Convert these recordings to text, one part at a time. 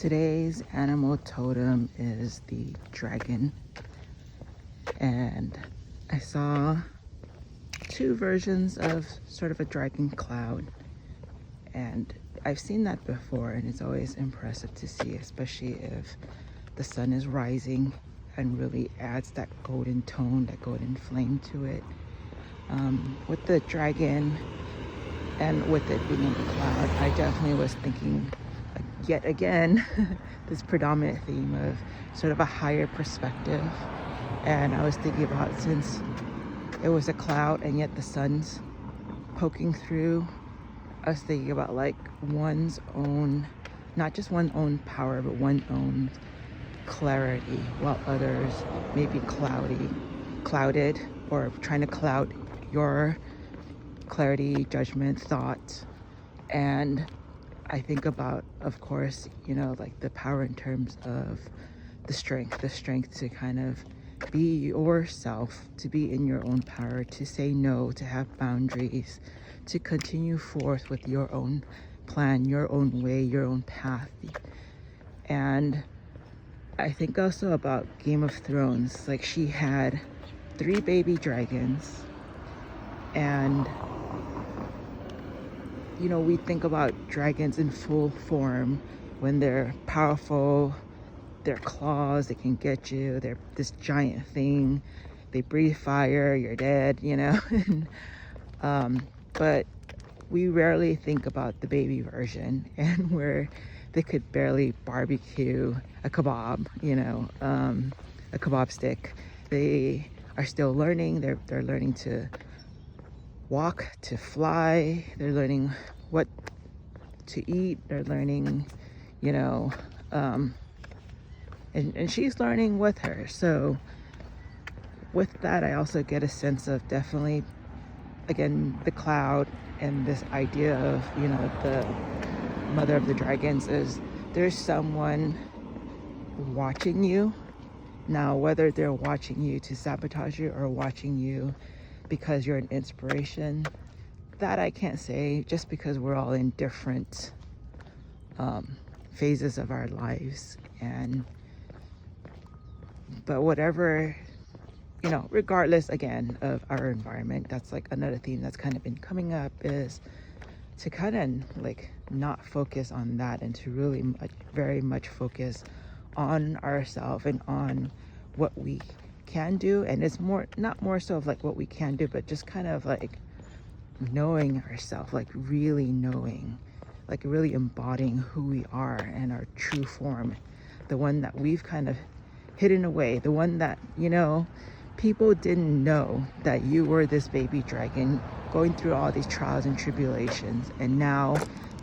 Today's animal totem is the dragon, and I saw two versions of sort of a dragon cloud, and I've seen that before, and it's always impressive to see, especially if the sun is rising and really adds that golden tone, that golden flame to it. With the dragon and with it being in the cloud, I definitely was thinking yet again this predominant theme of sort of a higher perspective. And I was thinking about, since it was a cloud and yet the sun's poking through, I was thinking about like one's own, not just one's own power, but one's own clarity, while others may be clouded, or trying to cloud your clarity, judgment, thought. And I think about, of course, like the power in terms of the strength to kind of be yourself, to be in your own power, to say no, to have boundaries, to continue forth with your own plan, your own way, your own path. And I think also about Game of Thrones. Like, she had 3 baby dragons, and we think about dragons in full form when they're powerful, their claws, they can get you, they're this giant thing, they breathe fire, you're dead, but we rarely think about the baby version, and where they could barely barbecue a kebab, a kebab stick. They are still learning. They're learning to walk, to fly. They're learning what to eat. They're learning, and she's learning with her. So with that, I also get a sense of, definitely, again, the cloud and this idea of, the mother of the dragons is there's someone watching you. Now, whether they're watching you to sabotage you or watching you because you're an inspiration, that I can't say, just because we're all in different phases of our lives. But whatever, regardless, again, of our environment, that's like another theme that's kind of been coming up, is to kind of like not focus on that, and to really very much focus on ourselves and on what we can do. And it's not more so of like what we can do, but just kind of like knowing ourselves, like really knowing, like really embodying who we are and our true form, the one that we've kind of hidden away, the one that, people didn't know that you were this baby dragon going through all these trials and tribulations. And now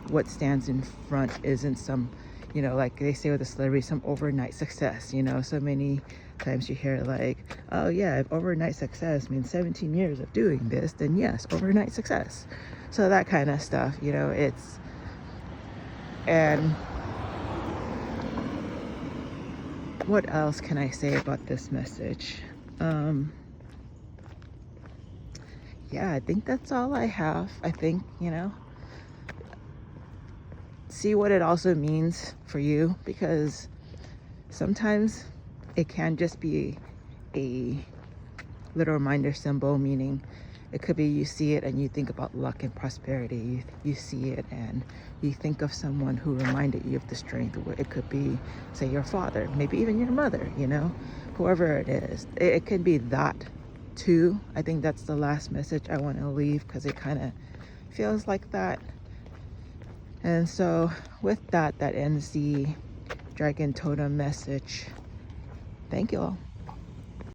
what stands in front isn't some, like they say with a celebrity, some overnight success. So many times you hear like, oh yeah, if overnight success means 17 years of doing this, then yes, overnight success. So that kind of stuff, it's, and what else can I say about this message? Yeah, I think that's all I have. I think, see what it also means for you, because sometimes it can just be a little reminder symbol, meaning it could be you see it and you think about luck and prosperity. You see it and you think of someone who reminded you of the strength. It could be, say, your father, maybe even your mother, whoever it is. It could be that too. I think that's the last message I want to leave, because it kind of feels like that. And so with that, that ends the Dragon Totem message. Thank you all.